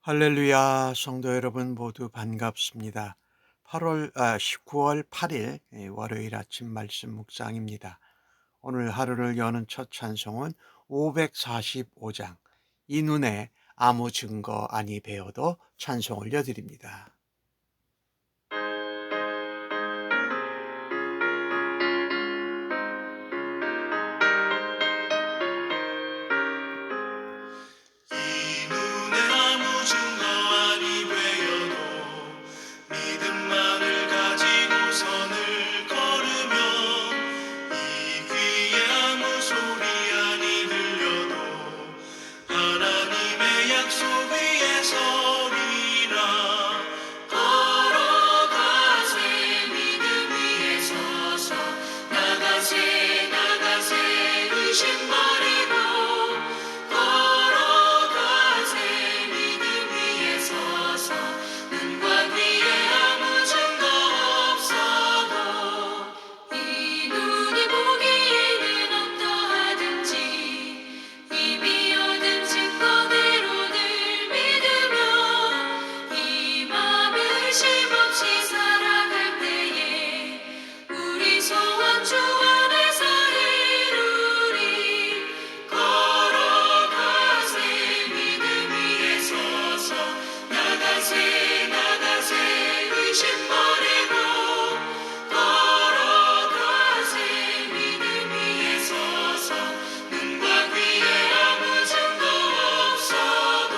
할렐루야, 성도 여러분 모두 반갑습니다. 9월 8일 월요일 아침 말씀 묵상입니다. 오늘 하루를 여는 첫 찬송은 545장 이 눈에 아무 증거 아니 베어도 찬송 올려드립니다. 이 눈에 아무 증거 아니 되어도 믿음만을 가지고 선을 걸으면 이 귀에 아무 소리 아니 들려도 하나님의 약속 위에 서리라. 걸어가세 믿음 위에 서서 나가세 나가세 의심 버리고 걸어가세 믿음 위에 서서 눈과 귀에 아무 증거 없어도 이 눈이 보기에는 어떠하든지 이 비오는 증거대로 늘 믿으며 이 맘에 의심 없이 살아갈 때에 우리 소원 주 안에서 이루리. 걸어가세 믿음 위에 서서 나가세 나가세 의심 버리고 걸어가세 믿음 위에 서서 눈과 귀에 아무 증거 없어도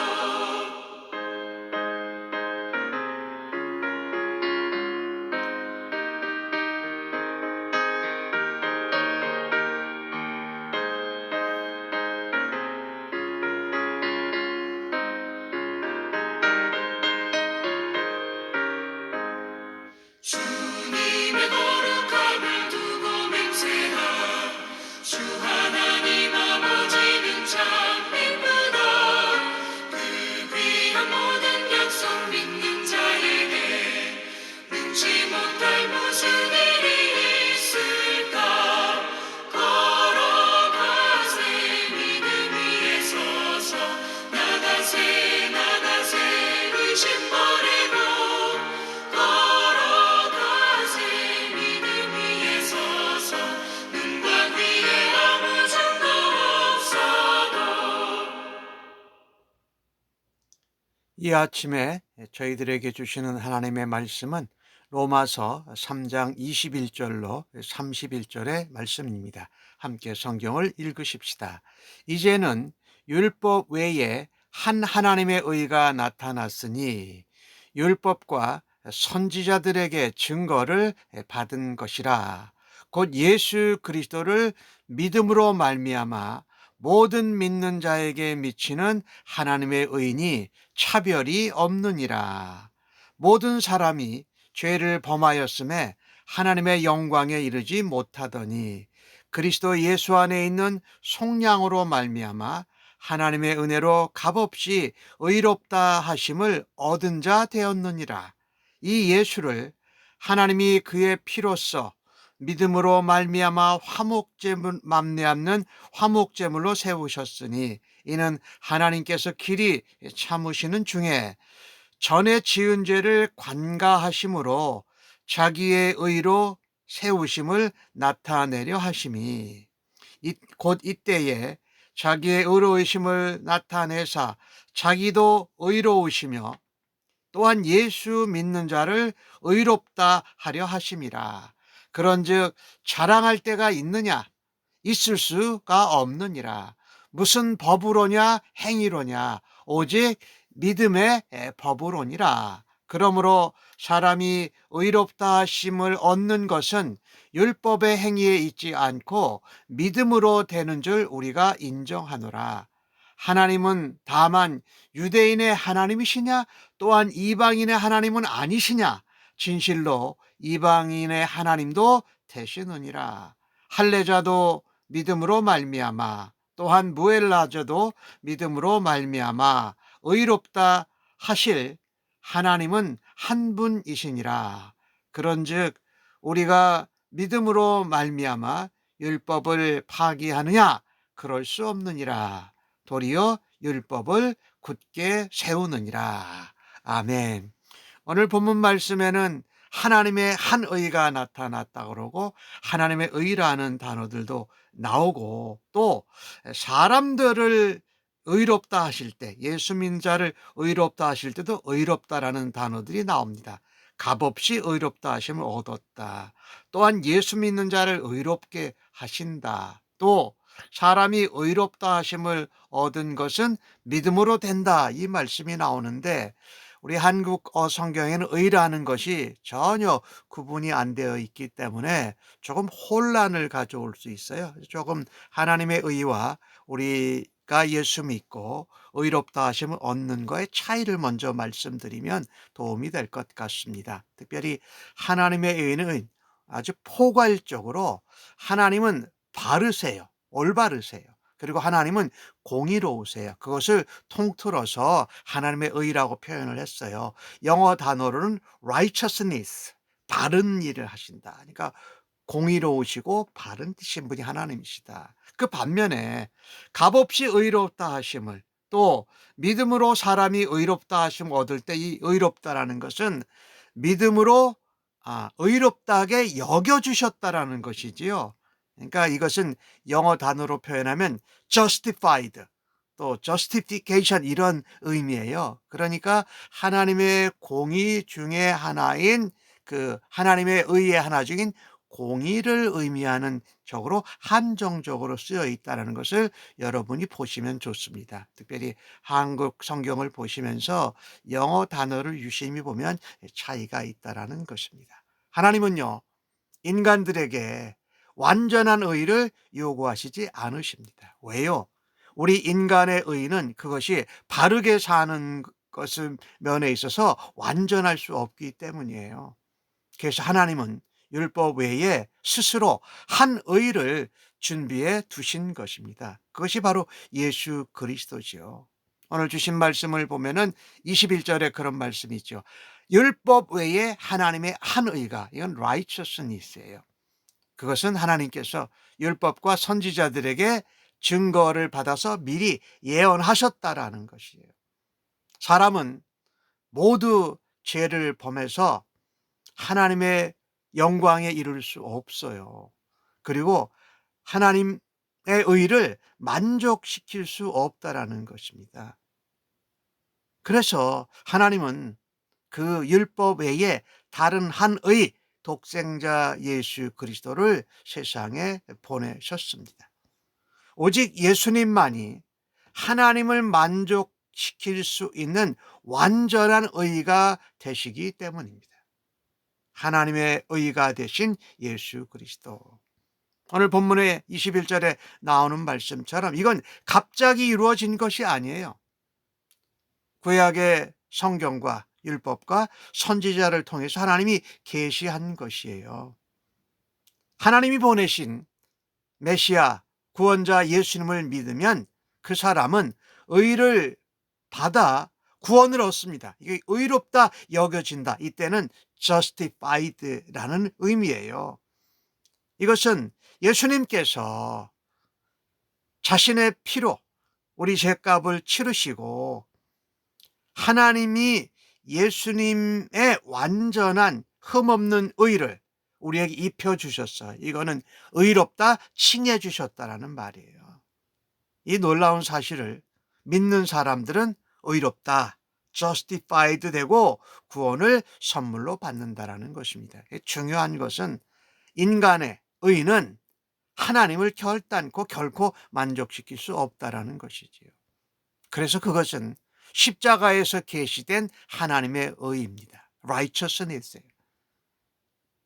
주님의 거룩함을 두고 맹세하 주 하나님 아버지는 참 이쁘다. 그 귀한 모든 약속 믿는 자에게 능치 못할 무슨 일이 있을까. 걸어가세 믿음 위에 서서 나가세 나가세 의심 버리고 걸어가세 믿음 위에 서서 눈과 귀에 아무 증거 없어도. 이 아침에 저희들에게 주시는 하나님의 말씀은 로마서 3장 21절로 31절의 말씀입니다. 함께 성경을 읽으십시다. 이제는 율법 외에 한 하나님의 의가 나타났으니 율법과 선지자들에게 증거를 받은 것이라. 곧 예수 그리스도를 믿음으로 말미암아 모든 믿는 자에게 미치는 하나님의 의니 차별이 없느니라. 모든 사람이 죄를 범하였음에 하나님의 영광에 이르지 못하더니 그리스도 예수 안에 있는 속량으로 말미암아 하나님의 은혜로 값없이 의롭다 하심을 얻은 자 되었느니라. 이 예수를 하나님이 그의 피로써 믿음으로 말미암아 화목제물 맘내암는 화목제물로 세우셨으니 이는 하나님께서 길이 참으시는 중에 전에 지은 죄를 관가하심으로 자기의 의로 세우심을 나타내려 하심이 곧 이때에 자기의 의로우심을 나타내사 자기도 의로우시며 또한 예수 믿는 자를 의롭다 하려 하심이라. 그런즉 자랑할 때가 있느냐? 있을 수가 없느니라. 무슨 법으로냐 행위로냐 오직 믿음의 법으로니라. 그러므로 사람이 의롭다 하심을 얻는 것은 율법의 행위에 있지 않고 믿음으로 되는 줄 우리가 인정하노라. 하나님은 다만 유대인의 하나님이시냐 또한 이방인의 하나님은 아니시냐? 진실로 이방인의 하나님도 되시느니라. 할례자도 믿음으로 말미암아 또한 무엘라저도 믿음으로 말미암아 의롭다 하실 하나님은 한 분이시니라. 그런즉 우리가 믿음으로 말미암아 율법을 파기하느냐? 그럴 수 없느니라. 도리어 율법을 굳게 세우느니라. 아멘. 오늘 본문 말씀에는 하나님의 한 의가 나타났다 그러고 하나님의 의라는 단어들도 나오고 또 사람들을 의롭다 하실 때 예수 믿는 자를 의롭다 하실 때도 의롭다라는 단어들이 나옵니다. 값없이 의롭다 하심을 얻었다. 또한 예수 믿는 자를 의롭게 하신다. 또 사람이 의롭다 하심을 얻은 것은 믿음으로 된다. 이 말씀이 나오는데 우리 한국어 성경에는 의라는 것이 전혀 구분이 안 되어 있기 때문에 조금 혼란을 가져올 수 있어요. 조금 하나님의 의와 우리가 예수 믿고 의롭다 하심을 얻는 거의 차이를 먼저 말씀드리면 도움이 될 것 같습니다. 특별히 하나님의 의는 아주 포괄적으로 하나님은 바르세요. 올바르세요. 그리고 하나님은 공의로우세요. 그것을 통틀어서 하나님의 의라고 표현을 했어요. 영어 단어로는 righteousness, 바른 일을 하신다. 그러니까 공의로우시고 바른 뜻인 분이 하나님이시다. 그 반면에 값없이 의롭다 하심을 또 믿음으로 사람이 의롭다 하심을 얻을 때 이 의롭다라는 것은 믿음으로 의롭다게 여겨주셨다라는 것이지요. 그러니까 이것은 영어 단어로 표현하면 justified 또 justification 이런 의미예요. 그러니까 하나님의 공의 중에 하나인 그 하나님의 의의 하나 중인 공의를 의미하는 적으로 한정적으로 쓰여 있다는 것을 여러분이 보시면 좋습니다. 특별히 한국 성경을 보시면서 영어 단어를 유심히 보면 차이가 있다는 것입니다. 하나님은요, 인간들에게 완전한 의를 요구하시지 않으십니다. 왜요? 우리 인간의 의는 그것이 바르게 사는 것을 면에 있어서 완전할 수 없기 때문이에요. 그래서 하나님은 율법 외에 스스로 한 의를 준비해 두신 것입니다. 그것이 바로 예수 그리스도지요. 오늘 주신 말씀을 보면은 21절에 그런 말씀이 있죠. 율법 외에 하나님의 한 의가, 이건 righteousness예요. 그것은 하나님께서 율법과 선지자들에게 증거를 받아서 미리 예언하셨다라는 것이에요. 사람은 모두 죄를 범해서 하나님의 영광에 이를 수 없어요. 그리고 하나님의 의를 만족시킬 수 없다라는 것입니다. 그래서 하나님은 그 율법 외에 다른 한 의 독생자 예수 그리스도를 세상에 보내셨습니다. 오직 예수님만이 하나님을 만족시킬 수 있는 완전한 의가 되시기 때문입니다. 하나님의 의가 되신 예수 그리스도. 오늘 본문의 21절에 나오는 말씀처럼 이건 갑자기 이루어진 것이 아니에요. 구약의 성경과 율법과 선지자를 통해서 하나님이 계시한 것이에요. 하나님이 보내신 메시아 구원자 예수님을 믿으면 그 사람은 의를 받아 구원을 얻습니다. 이게 의롭다 여겨진다. 이때는 justified라는 의미예요. 이것은 예수님께서 자신의 피로 우리 죄값을 치르시고 하나님이 예수님의 완전한 흠없는 의를 우리에게 입혀주셨어요. 이거는 의롭다 칭해주셨다라는 말이에요. 이 놀라운 사실을 믿는 사람들은 의롭다, justified 되고 구원을 선물로 받는다라는 것입니다. 중요한 것은 인간의 의는 하나님을 결단코 결코 만족시킬 수 없다라는 것이지요. 그래서 그것은 십자가에서 계시된 하나님의 의입니다. righteousness예요.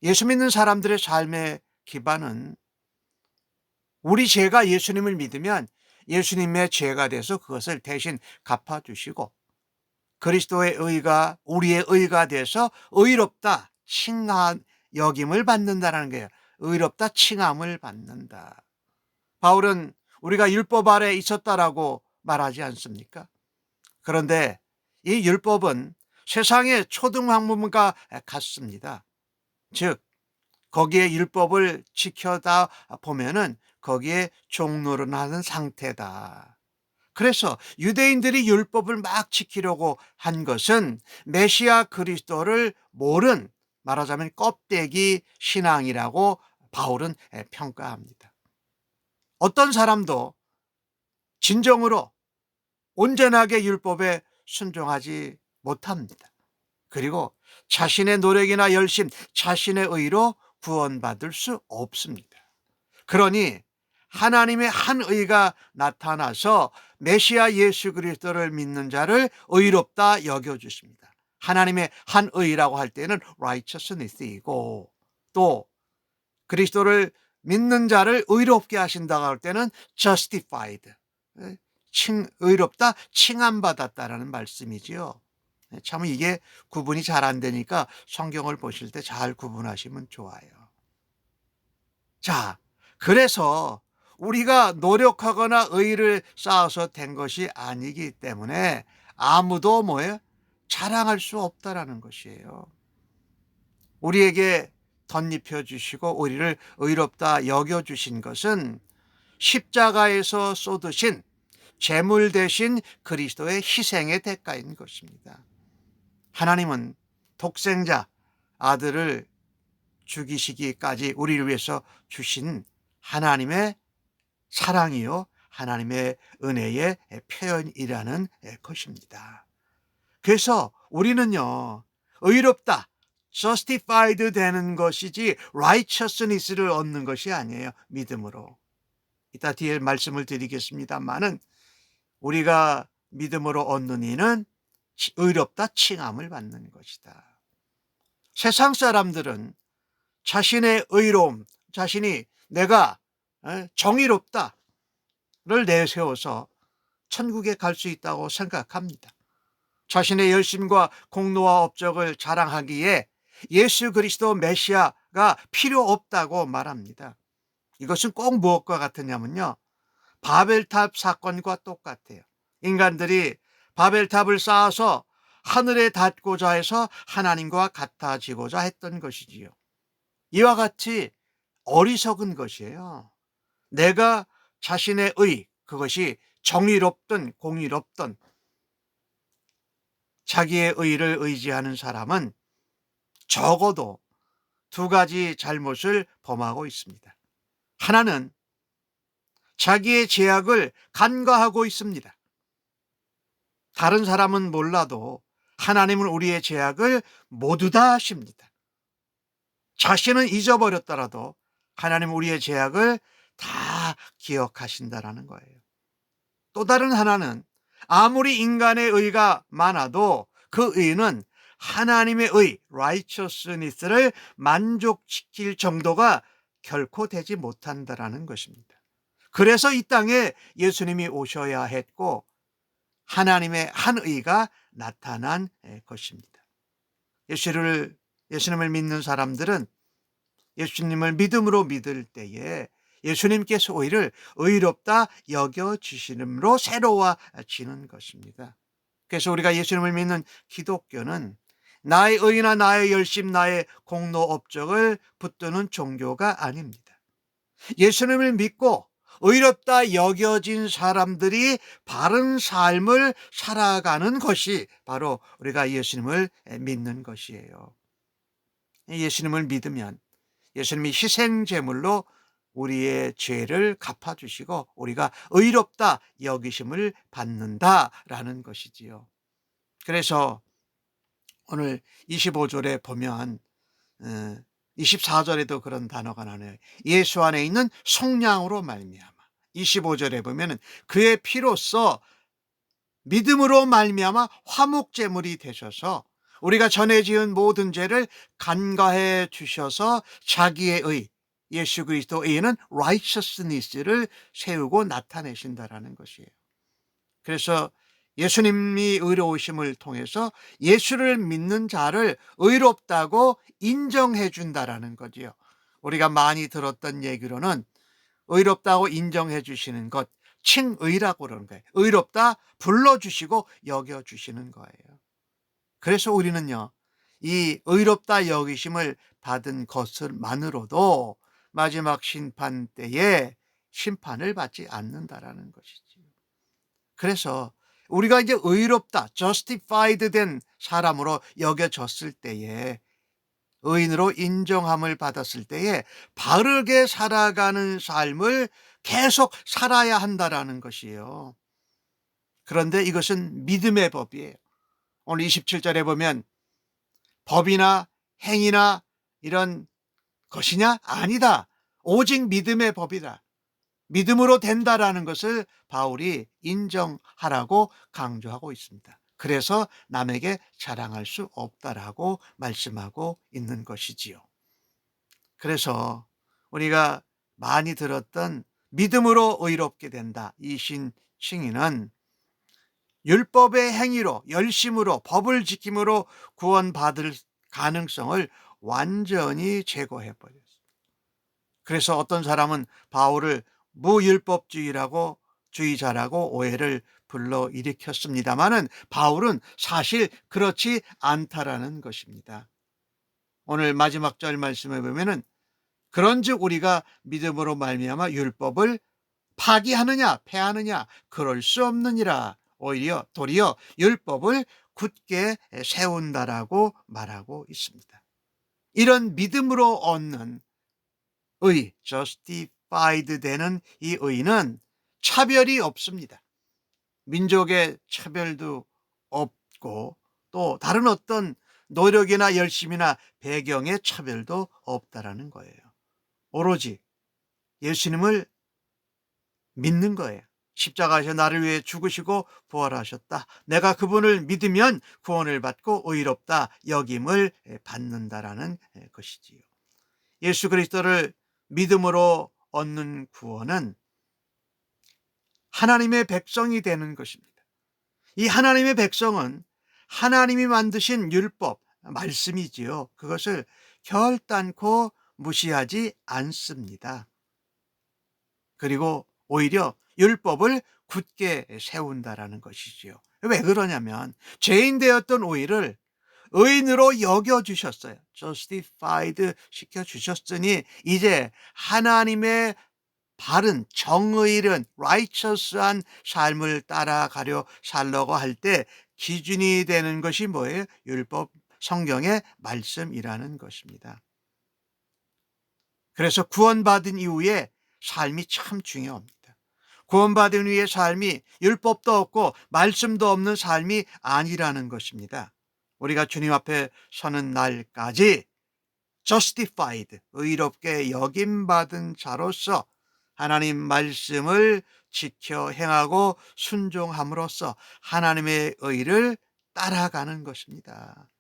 예수 믿는 사람들의 삶의 기반은 우리 죄가 예수님을 믿으면 예수님의 죄가 돼서 그것을 대신 갚아주시고 그리스도의 의가 우리의 의가 돼서 의롭다 칭함 여김을 받는다는 거예요. 의롭다 칭함을 받는다. 바울은 우리가 율법 아래 있었다라고 말하지 않습니까? 그런데 이 율법은 세상의 초등학문과 같습니다. 즉 거기에 율법을 지켜다 보면은 거기에 종노릇하는 상태다. 그래서 유대인들이 율법을 막 지키려고 한 것은 메시아 그리스도를 모른, 말하자면 껍데기 신앙이라고 바울은 평가합니다. 어떤 사람도 진정으로 온전하게 율법에 순종하지 못합니다. 그리고 자신의 노력이나 열심, 자신의 의로 구원받을 수 없습니다. 그러니 하나님의 한 의가 나타나서 메시아 예수 그리스도를 믿는 자를 의롭다 여겨주십니다. 하나님의 한 의라고 할 때는 righteousness이고, 또 그리스도를 믿는 자를 의롭게 하신다고 할 때는 justified, 의롭다, 칭함받았다라는 말씀이지요. 참 이게 구분이 잘 안 되니까 성경을 보실 때 잘 구분하시면 좋아요. 자, 그래서 우리가 노력하거나 의의를 쌓아서 된 것이 아니기 때문에 아무도 뭐예요? 자랑할 수 없다라는 것이에요. 우리에게 덧입혀 주시고 우리를 의롭다 여겨 주신 것은 십자가에서 쏟으신 제물 대신 그리스도의 희생의 대가인 것입니다. 하나님은 독생자 아들을 죽이시기까지 우리를 위해서 주신 하나님의 사랑이요, 하나님의 은혜의 표현이라는 것입니다. 그래서 우리는요, 의롭다, justified 되는 것이지 righteousness를 얻는 것이 아니에요. 믿음으로. 이따 뒤에 말씀을 드리겠습니다만은 우리가 믿음으로 얻는 이는 의롭다 칭함을 받는 것이다. 세상 사람들은 자신의 의로움, 자신이 내가 정의롭다를 내세워서 천국에 갈 수 있다고 생각합니다. 자신의 열심과 공로와 업적을 자랑하기에 예수 그리스도 메시아가 필요 없다고 말합니다. 이것은 꼭 무엇과 같으냐면요, 바벨탑 사건과 똑같아요. 인간들이 바벨탑을 쌓아서 하늘에 닿고자 해서 하나님과 같아지고자 했던 것이지요. 이와 같이 어리석은 것이에요. 내가 자신의 의, 그것이 정의롭든 공의롭든 자기의 의를 의지하는 사람은 적어도 두 가지 잘못을 범하고 있습니다. 하나는 자기의 죄악을 간과하고 있습니다. 다른 사람은 몰라도 하나님은 우리의 죄악을 모두 다 아십니다. 자신은 잊어버렸더라도 하나님은 우리의 죄악을 다 기억하신다라는 거예요. 또 다른 하나는 아무리 인간의 의가 많아도 그 의는 하나님의 의, righteousness를 만족시킬 정도가 결코 되지 못한다라는 것입니다. 그래서 이 땅에 예수님이 오셔야 했고 하나님의 한 의가 나타난 것입니다. 예수님을 믿는 사람들은 예수님을 믿음으로 믿을 때에 예수님께서 오히려 의롭다 여겨주시므로 새로워지는 것입니다. 그래서 우리가 예수님을 믿는 기독교는 나의 의나 나의 열심, 나의 공로 업적을 붙드는 종교가 아닙니다. 예수님을 믿고 의롭다 여겨진 사람들이 바른 삶을 살아가는 것이 바로 우리가 예수님을 믿는 것이에요. 예수님을 믿으면 예수님이 희생제물로 우리의 죄를 갚아주시고 우리가 의롭다 여기심을 받는다라는 것이지요. 그래서 오늘 25절에 보면 24절에도 그런 단어가 나와요. 예수 안에 있는 속량으로 말미암아. 25절에 보면 그의 피로써 믿음으로 말미암아 화목제물이 되셔서 우리가 전에 지은 모든 죄를 간과해 주셔서 자기의 의, 예수 그리스도에는 righteousness를 세우고 나타내신다라는 것이에요. 그래서 예수님이 의로우심을 통해서 예수를 믿는 자를 의롭다고 인정해 준다라는 거지요. 우리가 많이 들었던 얘기로는 의롭다고 인정해 주시는 것, 칭의라고 그러는 거예요. 의롭다 불러주시고 여겨주시는 거예요. 그래서 우리는요, 이 의롭다 여기심을 받은 것만으로도 마지막 심판 때에 심판을 받지 않는다라는 것이지요. 그래서 우리가 이제 의롭다, justified 된 사람으로 여겨졌을 때에, 의인으로 인정함을 받았을 때에 바르게 살아가는 삶을 계속 살아야 한다라는 것이에요. 그런데 이것은 믿음의 법이에요. 오늘 27절에 보면 법이나 행위나 이런 것이냐? 아니다. 오직 믿음의 법이다. 믿음으로 된다라는 것을 바울이 인정하라고 강조하고 있습니다. 그래서 남에게 자랑할 수 없다라고 말씀하고 있는 것이지요. 그래서 우리가 많이 들었던 믿음으로 의롭게 된다, 이 칭의는 율법의 행위로, 열심으로, 법을 지킴으로 구원받을 가능성을 완전히 제거해 버렸어요. 그래서 어떤 사람은 바울을 무율법주의라고, 주의자라고 오해를 불러일으켰습니다마는 바울은 사실 그렇지 않다라는 것입니다. 오늘 마지막 절 말씀에 보면은 그런즉 우리가 믿음으로 말미암아 율법을 파기하느냐 폐하느냐 그럴 수 없느니라. 오히려 도리어 율법을 굳게 세운다라고 말하고 있습니다. 이런 믿음으로 얻는 의, justified 되는 이 의는 차별이 없습니다. 민족의 차별도 없고 또 다른 어떤 노력이나 열심이나 배경의 차별도 없다라는 거예요. 오로지 예수님을 믿는 거예요. 십자가에서 나를 위해 죽으시고 부활하셨다. 내가 그분을 믿으면 구원을 받고 의롭다 여김을 받는다라는 것이지요. 예수 그리스도를 믿음으로 얻는 구원은 하나님의 백성이 되는 것입니다. 이 하나님의 백성은 하나님이 만드신 율법, 말씀이지요. 그것을 결단코 무시하지 않습니다. 그리고 오히려 율법을 굳게 세운다라는 것이지요. 왜 그러냐면 죄인 되었던 우리를 의인으로 여겨주셨어요. justified 시켜주셨으니 이제 하나님의 바른 정의른 righteous한 삶을 따라가려 살려고 할 때 기준이 되는 것이 뭐예요? 율법, 성경의 말씀이라는 것입니다. 그래서 구원받은 이후에 삶이 참 중요합니다. 구원받은 후의 삶이 율법도 없고 말씀도 없는 삶이 아니라는 것입니다. 우리가 주님 앞에 서는 날까지 justified, 의롭게 여김받은 자로서 하나님 말씀을 지켜 행하고 순종함으로써 하나님의 의를 따라가는 것입니다.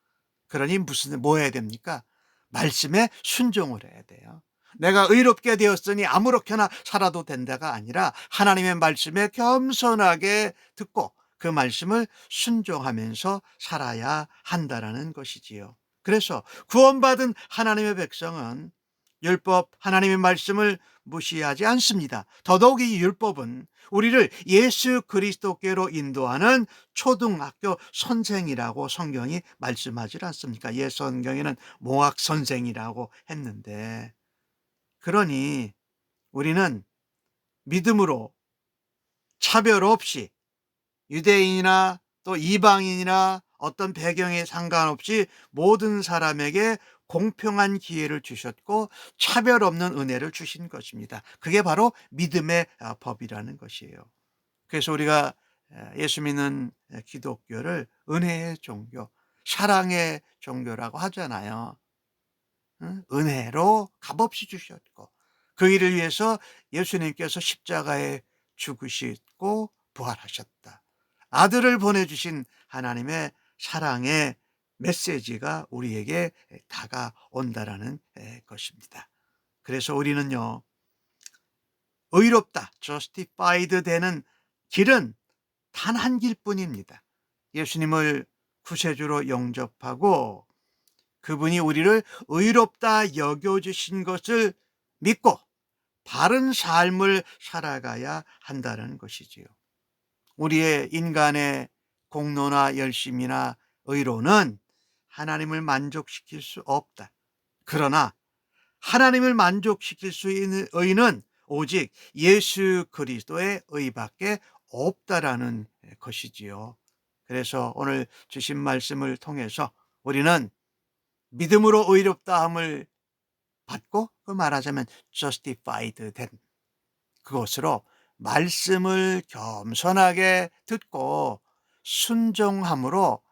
그러니 뭐 해야 됩니까? 말씀에 순종을 해야 돼요. 내가 의롭게 되었으니 아무렇게나 살아도 된다가 아니라 하나님의 말씀에 겸손하게 듣고 그 말씀을 순종하면서 살아야 한다라는 것이지요. 그래서 구원받은 하나님의 백성은 율법, 하나님의 말씀을 무시하지 않습니다. 더더욱이 이 율법은 우리를 예수 그리스도께로 인도하는 초등학교 선생이라고 성경이 말씀하지 않습니까? 옛 성경에는 몽학 선생이라고 했는데, 그러니 우리는 믿음으로 차별 없이 유대인이나 또 이방인이나 어떤 배경에 상관없이 모든 사람에게 공평한 기회를 주셨고 차별 없는 은혜를 주신 것입니다. 그게 바로 믿음의 법이라는 것이에요. 그래서 우리가 예수 믿는 기독교를 은혜의 종교, 사랑의 종교라고 하잖아요. 은혜로 값없이 주셨고 그 일을 위해서 예수님께서 십자가에 죽으시고 부활하셨다. 아들을 보내주신 하나님의 사랑의 메시지가 우리에게 다가온다라는 것입니다. 그래서 우리는요, 의롭다, justified 되는 길은 단 한 길뿐입니다. 예수님을 구세주로 영접하고 그분이 우리를 의롭다 여겨주신 것을 믿고 바른 삶을 살아가야 한다는 것이지요. 우리의 인간의 공로나 열심이나 의로는 하나님을 만족시킬 수 없다. 그러나 하나님을 만족시킬 수 있는 의는 오직 예수 그리스도의 의밖에 없다라는 것이지요. 그래서 오늘 주신 말씀을 통해서 우리는 믿음으로 의롭다함을 받고, 그 말하자면 justified 된 그것으로 말씀을 겸손하게 듣고 순종함으로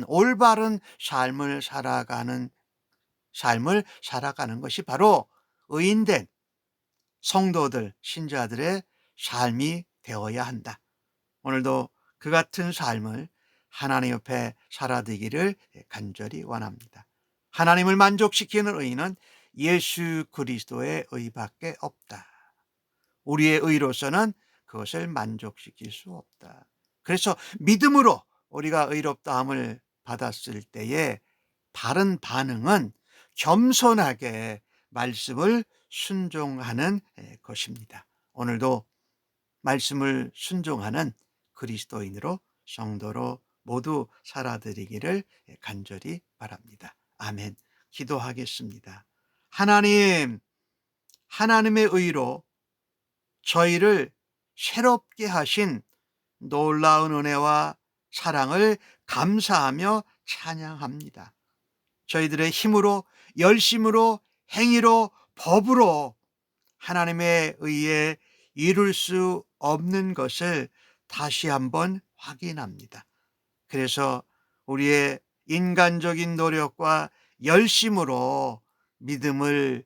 올바른 삶을 살아가는 것이 바로 의인된 성도들, 신자들의 삶이 되어야 한다. 오늘도 그 같은 삶을 하나님 옆에 살아되기를 간절히 원합니다. 하나님을 만족시키는 의인은 예수 그리스도의 의밖에 없다. 우리의 의로서는 그것을 만족시킬 수 없다. 그래서 믿음으로 우리가 의롭다함을 받았을 때에 바른 반응은 겸손하게 말씀을 순종하는 것입니다. 오늘도 말씀을 순종하는 그리스도인으로, 성도로 모두 살아드리기를 간절히 바랍니다. 아멘. 기도하겠습니다. 하나님, 하나님의 의로 저희를 새롭게 하신 놀라운 은혜와 사랑을 감사하며 찬양합니다. 저희들의 힘으로, 열심으로, 행위로, 법으로 하나님의 의에 이룰 수 없는 것을 다시 한번 확인합니다. 그래서 우리의 인간적인 노력과 열심으로 믿음을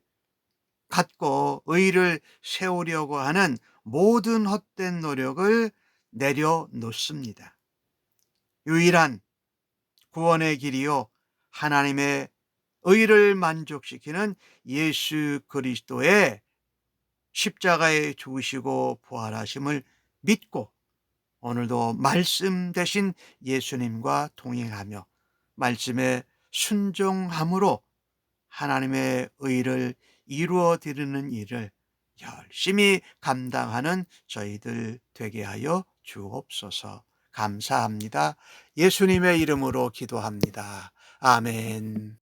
갖고 의를 세우려고 하는 모든 헛된 노력을 내려놓습니다. 유일한 구원의 길이요 하나님의 의를 만족시키는 예수 그리스도의 십자가에 죽으시고 부활하심을 믿고 오늘도 말씀 대신 예수님과 동행하며 말씀에 순종함으로 하나님의 의를 이루어 드리는 일을 열심히 감당하는 저희들 되게 하여 주옵소서. 감사합니다. 예수님의 이름으로 기도합니다. 아멘.